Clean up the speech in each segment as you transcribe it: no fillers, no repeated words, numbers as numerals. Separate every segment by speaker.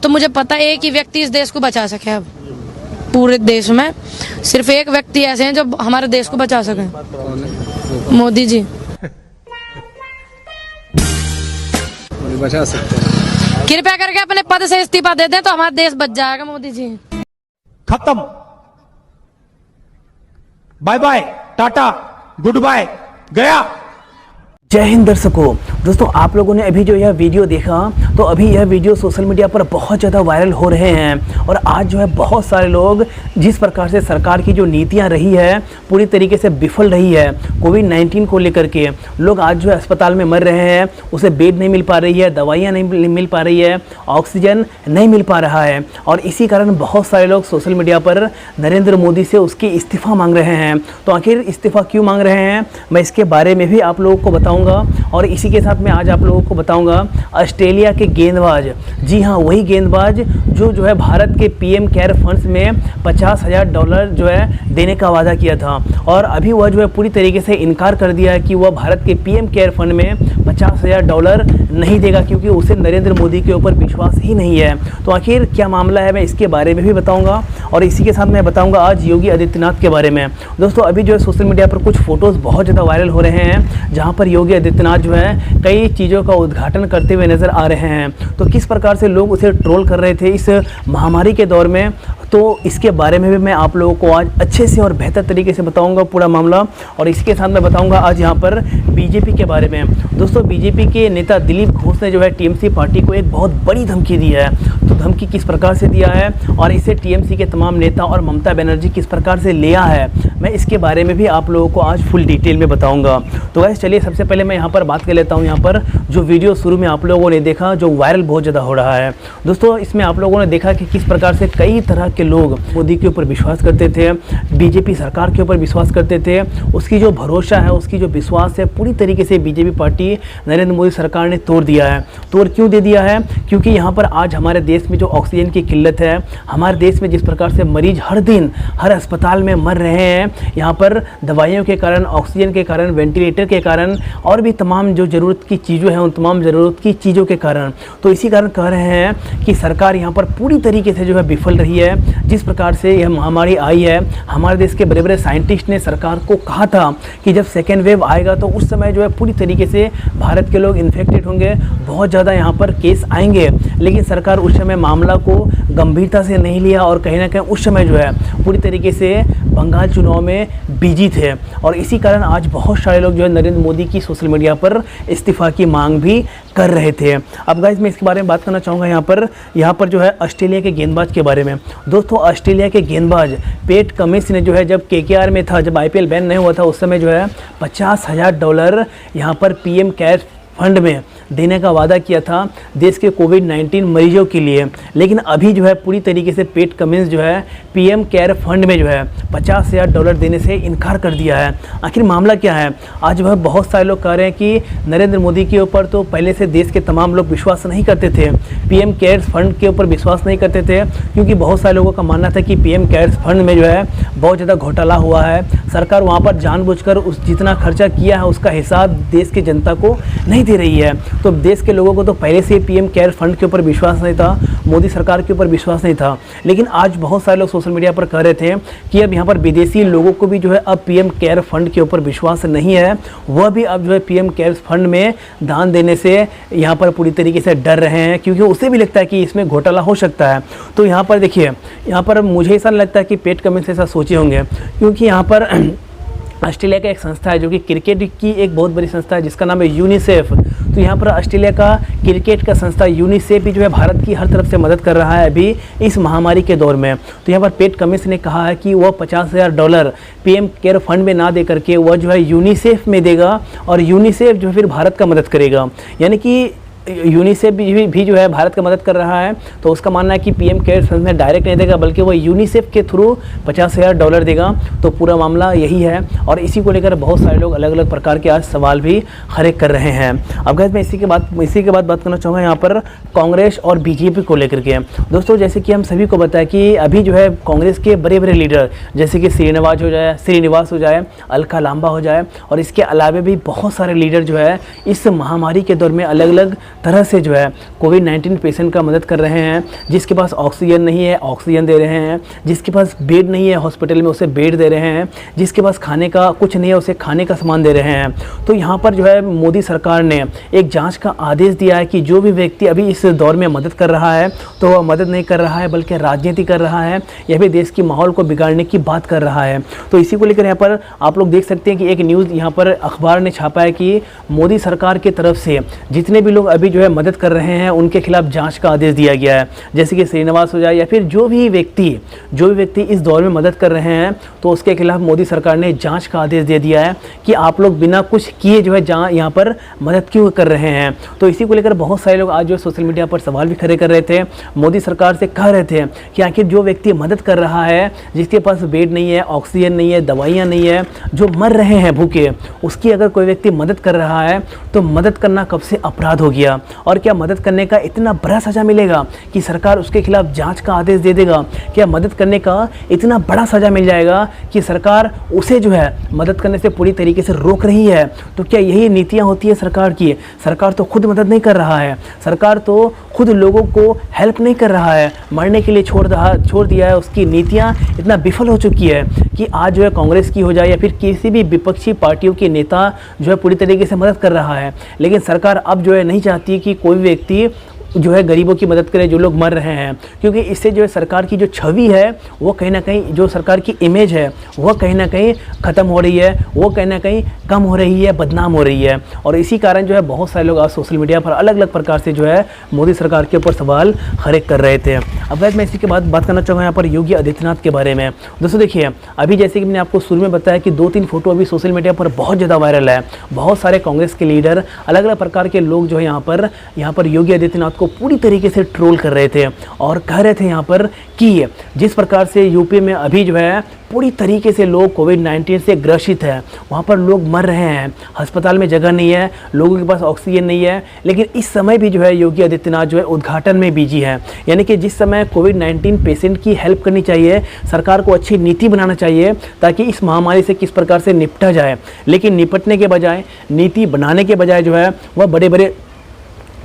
Speaker 1: तो मुझे पता है एक ही व्यक्ति इस देश को बचा सके। अब पूरे देश में सिर्फ एक व्यक्ति ऐसे हैं जो हमारे देश को बचा सके, मोदी जी
Speaker 2: बचा सकते हैं।
Speaker 1: कृपया करके अपने पद से इस्तीफा दे दें तो हमारा देश बच जाएगा। मोदी जी
Speaker 3: खत्म, bye bye, tata, goodbye, गया।
Speaker 4: जय हिंद दर्शकों। दोस्तों आप लोगों ने अभी जो यह वीडियो देखा तो अभी यह वीडियो सोशल मीडिया पर बहुत ज़्यादा वायरल हो रहे हैं और आज जो है बहुत सारे लोग जिस प्रकार से सरकार की जो नीतियां रही है पूरी तरीके से विफल रही है। कोविड-19 को लेकर के लोग आज जो है अस्पताल में मर रहे हैं, उसे बेड नहीं मिल पा रही है, दवाइयाँ नहीं मिल पा रही है, ऑक्सीजन नहीं मिल पा रहा है और इसी कारण बहुत सारे लोग सोशल मीडिया पर नरेंद्र मोदी से उसकी इस्तीफ़ा मांग रहे हैं। तो आखिर इस्तीफ़ा क्यों मांग रहे हैं मैं इसके बारे में भी आप लोगों को बताऊँगा और इसी के साथ मैं आज आप लोगों को बताऊंगा ऑस्ट्रेलिया के गेंदबाज, जी हाँ वही गेंदबाज जो है भारत के पीएम केयर फंड्स में $50,000 जो है देने का वादा किया था और अभी वह जो है पूरी तरीके से इनकार कर दिया है कि वह भारत के पीएम केयर फंड में $50,000 नहीं देगा क्योंकि उसे नरेंद्र मोदी के ऊपर विश्वास ही नहीं है। तो आखिर क्या मामला है मैं इसके बारे में भी बताऊंगा और इसी के साथ मैं बताऊंगा आज योगी आदित्यनाथ के बारे में। दोस्तों अभी जो है सोशल मीडिया पर कुछ फोटोज़ बहुत ज़्यादा वायरल हो रहे हैं जहाँ पर योगी आदित्यनाथ जो है कई चीज़ों का उद्घाटन करते हुए नजर आ रहे हैं। तो किस प्रकार से लोग उसे ट्रोल कर रहे थे इस महामारी के दौर में, तो इसके बारे में भी मैं आप लोगों को आज अच्छे से और बेहतर तरीके से बताऊंगा पूरा मामला और इसके साथ मैं बताऊंगा आज यहाँ पर बीजेपी के बारे में। दोस्तों बीजेपी के नेता दिलीप घोष ने जो है टीएमसी पार्टी को एक बहुत बड़ी धमकी दी है। तो धमकी किस प्रकार से दिया है और इसे टीएमसी के तमाम नेता और ममता बनर्जी किस प्रकार से लिया है मैं इसके बारे में भी आप लोगों को आज फुल डिटेल में बताऊंगा। तो वैसे चलिए सबसे पहले मैं यहाँ पर बात कर लेता हूँ यहाँ पर जो वीडियो शुरू में आप लोगों ने देखा जो वायरल बहुत ज़्यादा हो रहा है। दोस्तों इसमें आप लोगों ने देखा कि किस प्रकार से कई तरह के लोग मोदी के ऊपर विश्वास करते थे, बीजेपी सरकार के ऊपर विश्वास करते थे, उसकी जो भरोसा है उसकी जो विश्वास है पूरी तरीके से बीजेपी पार्टी नरेंद्र मोदी सरकार ने तोड़ दिया है। तोड़ क्यों दे दिया है? क्योंकि यहाँ पर आज हमारे देश में जो ऑक्सीजन की किल्लत है, हमारे देश में जिस प्रकार से मरीज हर दिन हर अस्पताल में मर रहे हैं, यहाँ पर दवाइयों के कारण, ऑक्सीजन के कारण, वेंटिलेटर के कारण और भी तमाम जो ज़रूरत की चीज़ें हैं उन तमाम ज़रूरत की चीज़ों के कारण, तो इसी कारण कह रहे हैं कि सरकार यहाँ पर पूरी तरीके से जो है विफल रही है। जिस प्रकार से यह महामारी आई है, हमारे देश के बड़े बड़े साइंटिस्ट ने सरकार को कहा था कि जब सेकेंड वेव आएगा तो उस समय जो है पूरी तरीके से भारत के लोग इन्फेक्टेड होंगे, बहुत ज़्यादा यहाँ पर केस आएंगे, लेकिन सरकार उस समय मामला को गंभीरता से नहीं लिया और कहीं ना कहीं उस समय जो है पूरी तरीके से बंगाल चुनाव में बिजी थे और इसी कारण आज बहुत सारे लोग जो है नरेंद्र मोदी की सोशल मीडिया पर इस्तीफ़ा की मांग भी कर रहे थे। अब गाइस मैं इसके बारे में बात करना चाहूँगा यहाँ पर जो है ऑस्ट्रेलिया के गेंदबाज के बारे में। दोस्तों ऑस्ट्रेलिया के गेंदबाज पैट कमिंस ने जो है जब केकेआर में था, जब आईपीएल बैन नहीं हुआ था, उस समय जो है $50,000 यहाँ पर पीएम केयर फंड में देने का वादा किया था देश के कोविड-19 मरीजों के लिए, लेकिन अभी जो है पूरी तरीके से पैट कमिंस जो है पीएम केयर फंड में जो है $50,000 देने से इनकार कर दिया है। आखिर मामला क्या है? आज वह बहुत सारे लोग कह रहे हैं कि नरेंद्र मोदी के ऊपर तो पहले से देश के तमाम लोग विश्वास नहीं करते थे, पीएम केयर फंड के ऊपर विश्वास नहीं करते थे क्योंकि बहुत सारे लोगों का मानना था कि पीएम केयर फंड में जो है बहुत ज़्यादा घोटाला हुआ है, सरकार वहाँ पर जानबूझकर उस जितना खर्चा किया है उसका हिसाब देश की जनता को नहीं दे रही है। तो देश के लोगों को तो पहले से पीएम केयर फंड के ऊपर विश्वास नहीं था, मोदी सरकार के ऊपर विश्वास नहीं था, लेकिन आज बहुत सारे लोग सोशल मीडिया पर कह रहे थे कि अब यहाँ पर विदेशी लोगों को भी जो है अब पीएम केयर फंड के ऊपर विश्वास नहीं है, वह भी अब जो है पीएम केयर फंड में दान देने से यहाँ पर पूरी तरीके से डर रहे हैं क्योंकि उसे भी लगता है कि इसमें घोटाला हो सकता है। तो यहाँ पर देखिए, यहाँ पर मुझे ऐसा लगता है कि पैट कमिंस ऐसा सोचे होंगे क्योंकि यहाँ पर ऑस्ट्रेलिया का एक संस्था है जो कि क्रिकेट की एक बहुत बड़ी संस्था है जिसका नाम है यूनिसेफ। तो यहाँ पर ऑस्ट्रेलिया का क्रिकेट का संस्था यूनिसेफ भी जो है भारत की हर तरफ से मदद कर रहा है अभी इस महामारी के दौर में। तो यहाँ पर पैट कमिंस ने कहा है कि वह $50,000 पीएम केयर फंड में ना दे करके वह जो है यूनिसेफ में देगा और यूनिसेफ जो है फिर भारत का मदद करेगा, यानी कि यूनिसेफ भी जो है भारत का मदद कर रहा है। तो उसका मानना है कि पीएम केयर फंड में डायरेक्ट नहीं देगा बल्कि वो यूनिसेफ के थ्रू $50,000 देगा। तो पूरा मामला यही है और इसी को लेकर बहुत सारे लोग अलग अलग प्रकार के आज सवाल भी खड़े कर रहे हैं। अब गाइस मैं इसी के बाद बात करना चाहूँगा यहाँ पर कांग्रेस और बीजेपी को लेकर के। दोस्तों जैसे कि हम सभी को पता है कि अभी जो है कांग्रेस के बड़े बड़े लीडर जैसे कि श्रीनिवास हो जाए, अलका लांबा हो जाए और इसके अलावा भी बहुत सारे लीडर जो है इस महामारी के दौर में अलग अलग तरह से जो है कोविड-19 पेशेंट का मदद कर रहे हैं। जिसके पास ऑक्सीजन नहीं है ऑक्सीजन दे रहे हैं, जिसके पास बेड नहीं है हॉस्पिटल में उसे बेड दे रहे हैं, जिसके पास खाने का कुछ नहीं है उसे खाने का सामान दे रहे हैं। तो यहाँ पर जो है मोदी सरकार ने एक जांच का आदेश दिया है कि जो भी व्यक्ति अभी इस दौर में मदद कर रहा है तो वह मदद नहीं कर रहा है बल्कि राजनीति कर रहा है या फिर देश की माहौल को बिगाड़ने की बात कर रहा है। तो इसी को लेकर यहाँ पर आप लोग देख सकते हैं कि एक न्यूज़ यहाँ पर अखबार ने छापा है कि मोदी सरकार की तरफ से जितने भी लोग अभी जो है मदद कर रहे हैं उनके खिलाफ जांच का आदेश दिया गया है। जैसे कि श्रीनिवास हो जाए या फिर जो भी व्यक्ति इस दौर में मदद कर रहे हैं तो उसके खिलाफ मोदी सरकार ने जांच का आदेश दे दिया है कि आप लोग बिना कुछ किए जो है यहाँ पर मदद क्यों कर रहे हैं। तो इसी को लेकर बहुत सारे लोग आज जो सोशल मीडिया पर सवाल भी खड़े कर रहे थे, मोदी सरकार से कह रहे थे कि आखिर जो व्यक्ति मदद कर रहा है, जिसके पास बेड नहीं है, ऑक्सीजन नहीं है, दवाइयाँ नहीं है, जो मर रहे हैं भूखे, उसकी अगर कोई व्यक्ति मदद कर रहा है तो मदद करना कब से अपराध हो गया? और क्या मदद करने का इतना बड़ा सज़ा मिलेगा कि सरकार उसके खिलाफ जांच का आदेश दे देगा? क्या मदद करने का इतना बड़ा सज़ा मिल जाएगा कि सरकार उसे जो है मदद करने से पूरी तरीके से रोक रही है? तो क्या यही नीतियाँ होती है सरकार की? सरकार तो खुद मदद नहीं कर रहा है, सरकार तो खुद लोगों को हेल्प नहीं कर रहा है, मरने के लिए छोड़ दिया है। उसकी नीतियाँ इतना विफल हो चुकी है कि आज जो है कांग्रेस की हो जाए या फिर किसी भी विपक्षी पार्टियों के नेता जो है पूरी तरीके से मदद कर रहा है। लेकिन सरकार अब जो है नहीं चाहती कि कोई व्यक्ति जो है गरीबों की मदद करे, जो लोग मर रहे हैं, क्योंकि इससे जो है सरकार की जो छवि है वो कहीं ना कहीं, जो सरकार की इमेज है वह कहीं ना कहीं ख़त्म हो रही है, वो कहीं ना कहीं कम हो रही है, बदनाम हो रही है। और इसी कारण जो है बहुत सारे लोग आज सोशल मीडिया पर अलग अलग प्रकार से जो है मोदी सरकार के ऊपर सवाल खड़े कर रहे थे। अब मैं इसी के बाद बात करना चाहूँगा यहाँ पर योगी आदित्यनाथ के बारे में। दोस्तों देखिए, अभी जैसे कि मैंने आपको शुरू में बताया कि 2-3 फोटो अभी सोशल मीडिया पर बहुत ज़्यादा वायरल है। बहुत सारे कांग्रेस के लीडर, अलग अलग प्रकार के लोग जो है यहाँ पर योगी आदित्यनाथ को पूरी तरीके से ट्रोल कर रहे थे और कह रहे थे यहाँ पर कि जिस प्रकार से यूपी में अभी जो है पूरी तरीके से लोग कोविड-19 से ग्रसित है, वहाँ पर लोग मर रहे हैं, अस्पताल में जगह नहीं है, लोगों के पास ऑक्सीजन नहीं है। लेकिन इस समय भी जो है योगी आदित्यनाथ जो है उद्घाटन में बिजी है। यानी कि जिस समय कोविड-19 पेशेंट की हेल्प करनी चाहिए, सरकार को अच्छी नीति बनाना चाहिए ताकि इस महामारी से किस प्रकार से निपटा जाए, लेकिन निपटने के बजाय, नीति बनाने के बजाय जो है वह बड़े बड़े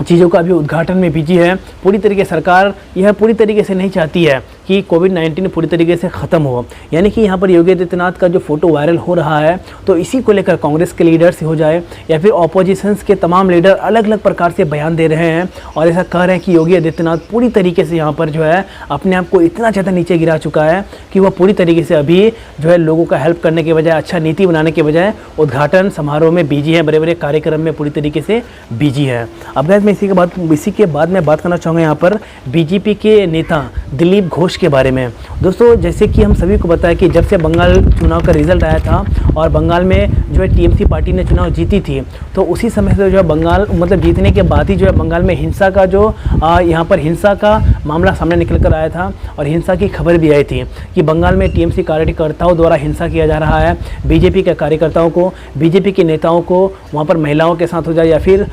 Speaker 4: चीज़ों का भी उद्घाटन में बिजी है। पूरी तरीके सरकार यह पूरी तरीके से नहीं चाहती है कि कोविड-19 पूरी तरीके से ख़त्म हो। यानी कि यहाँ पर योगी आदित्यनाथ का जो फोटो वायरल हो रहा है तो इसी को लेकर कांग्रेस के लीडर्स हो जाए या फिर ऑपोजिशंस के तमाम लीडर अलग अलग प्रकार से बयान दे रहे हैं और ऐसा कह रहे हैं कि योगी आदित्यनाथ पूरी तरीके से यहाँ पर जो है अपने आप को इतना ज़्यादा नीचे गिरा चुका है कि वह पूरी तरीके से अभी जो है लोगों का हेल्प करने के बजाय, अच्छा नीति बनाने के बजाय उद्घाटन समारोह में बिजी है, बड़े बड़े कार्यक्रम में पूरी तरीके से बिजी है। अब मैं इसी के बाद मैं बात करना चाहूँगा यहाँ पर बीजेपी के नेता दिलीप घोष के बारे में। दोस्तों जैसे कि हम सभी को पता है कि जब से बंगाल चुनाव का रिजल्ट आया था और बंगाल में जो है टीएमसी पार्टी ने चुनाव जीती थी, तो उसी समय से जो है बंगाल मतलब जीतने के बाद ही जो है बंगाल में हिंसा का जो यहाँ पर हिंसा का मामला सामने निकल कर आया था और हिंसा की खबर भी आई थी कि बंगाल में टीएमसी कार्यकर्ताओं द्वारा हिंसा किया जा रहा है। बीजेपी के कार्यकर्ताओं को, बीजेपी के नेताओं को वहाँ पर महिलाओं के साथ हो जाए या फिर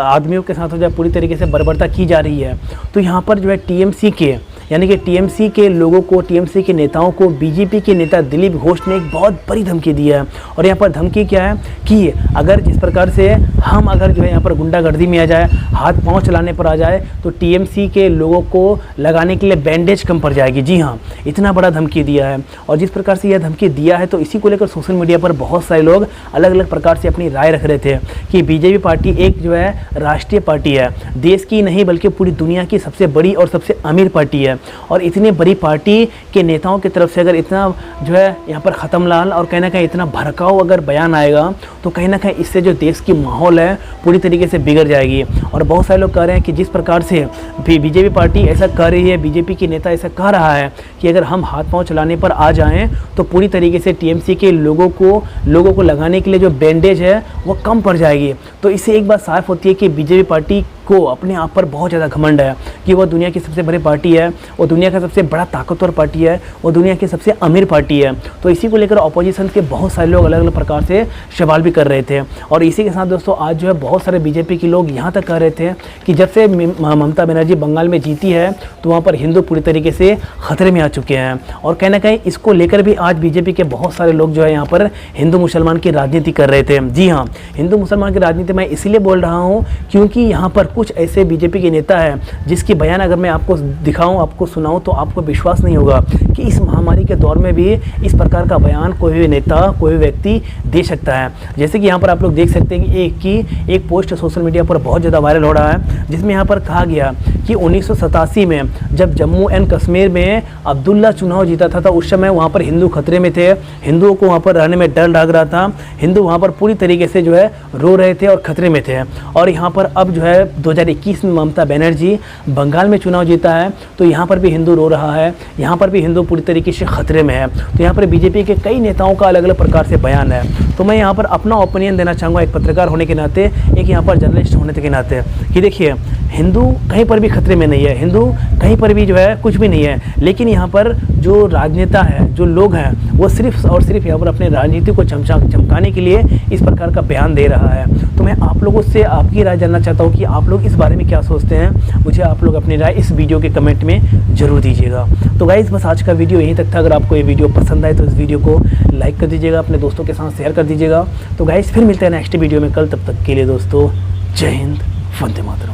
Speaker 4: आदमियों के साथ हो जाए, पूरी तरीके से बर्बरता की जा रही है। तो यहाँ पर जो है टीएमसी के यानी कि टीएमसी के लोगों को, टीएमसी के नेताओं को बीजेपी के नेता दिलीप घोष ने एक बहुत बड़ी धमकी दी है। और यहाँ पर धमकी क्या है कि अगर जिस प्रकार से हम अगर जो है यहाँ पर गुंडागर्दी में आ जाए, हाथ पांव चलाने पर आ जाए, तो टीएमसी के लोगों को लगाने के लिए बैंडेज कम पड़ जाएगी। जी हाँ, इतना बड़ा धमकी दिया है। और जिस प्रकार से यह धमकी दिया है तो इसी को लेकर सोशल मीडिया पर बहुत सारे लोग अलग अलग प्रकार से अपनी राय रख रहे थे कि बीजेपी पार्टी एक जो है राष्ट्रीय पार्टी है, देश की नहीं बल्कि पूरी दुनिया की सबसे बड़ी और सबसे अमीर पार्टी है। और इतनी बड़ी पार्टी के नेताओं की तरफ से अगर इतना जो है यहाँ पर ख़त्म लाल और कहीं ना कहीं इतना भड़काऊ अगर बयान आएगा तो कहीं ना कहीं इससे जो देश की माहौल है पूरी तरीके से बिगड़ जाएगी। और बहुत सारे लोग कह रहे हैं कि जिस प्रकार से बीजेपी पार्टी ऐसा कह रही है, बीजेपी के नेता ऐसा कह रहा है कि अगर हम हाथ पांव चलाने पर आ जाएं तो पूरी तरीके से टीएमसी के लोगों को लगाने के लिए जो बैंडेज है वो कम पड़ जाएगी। तो इससे एक बात साफ होती है कि बीजेपी पार्टी को अपने आप पर बहुत ज़्यादा घमंड है कि वो दुनिया की सबसे बड़ी पार्टी है, वो दुनिया का सबसे बड़ा ताकतवर पार्टी है, वो दुनिया की सबसे अमीर पार्टी है। तो इसी को लेकर अपोजिशन के बहुत सारे लोग अलग अलग प्रकार से सवाल भी कर रहे थे। और इसी के साथ दोस्तों आज जो है बहुत सारे बीजेपी के लोग यहाँ तक कह रहे थे कि जब से ममता बनर्जी बंगाल में जीती है तो वहाँ पर हिंदू पूरी तरीके से खतरे में आ चुके हैं। और कहीं ना कहीं इसको लेकर भी आज बीजेपी के बहुत सारे लोग जो है यहाँ पर हिंदू मुसलमान की राजनीति कर रहे थे। जी हाँ, हिंदू मुसलमान की राजनीति मैं इसीलिए बोल रहा हूँ क्योंकि यहाँ पर कुछ ऐसे बीजेपी के नेता हैं जिसकी बयान अगर मैं आपको दिखाऊं, आपको सुनाऊं तो आपको विश्वास नहीं होगा कि इस महामारी के दौर में भी इस प्रकार का बयान कोई भी नेता, कोई भी व्यक्ति दे सकता है। जैसे कि यहाँ पर आप लोग देख सकते हैं कि एक पोस्ट सोशल मीडिया पर बहुत ज़्यादा वायरल हो रहा है जिसमें यहाँ पर कहा गया कि 1987 में जब जम्मू एंड कश्मीर में अब्दुल्ला चुनाव जीता था उस समय वहाँ पर हिंदू खतरे में थे, हिंदुओं को वहाँ पर रहने में डर लग रहा था, हिंदू वहाँ पर पूरी तरीके से जो है रो रहे थे और खतरे में थे। और यहाँ पर अब जो है 2021 में ममता बनर्जी बंगाल में चुनाव जीता है तो यहाँ पर भी हिंदू रो रहा है, यहाँ पर भी हिंदू पूरी तरीके से खतरे में है। तो यहाँ पर बीजेपी के कई नेताओं का अलग अलग प्रकार से बयान है। तो मैं यहाँ पर अपना ओपिनियन देना चाहूँगा एक पत्रकार होने के नाते, एक यहाँ पर जर्नलिस्ट होने के नाते कि देखिए हिंदू कहीं पर भी खतरे में नहीं है, हिंदू कहीं पर भी जो है कुछ भी नहीं है, लेकिन यहाँ पर जो राजनेता है, जो लोग हैं वो सिर्फ और सिर्फ यहाँ पर अपने राजनीति को चमकाने के लिए इस प्रकार का बयान दे रहा है। तो मैं आप लोगों से आपकी राय जानना चाहता हूँ कि आप लोग इस बारे में क्या सोचते हैं। मुझे आप लोग अपनी राय इस वीडियो के कमेंट में ज़रूर दीजिएगा। तो गाइस बस आज का वीडियो यहीं तक था। अगर आपको ये वीडियो पसंद आए तो इस वीडियो को लाइक कर दीजिएगा, अपने दोस्तों के साथ शेयर कर दीजिएगा। तो गाइस फिर मिलते हैं नेक्स्ट वीडियो में कल, तब तक के लिए दोस्तों जय हिंद, वंदे मातरम।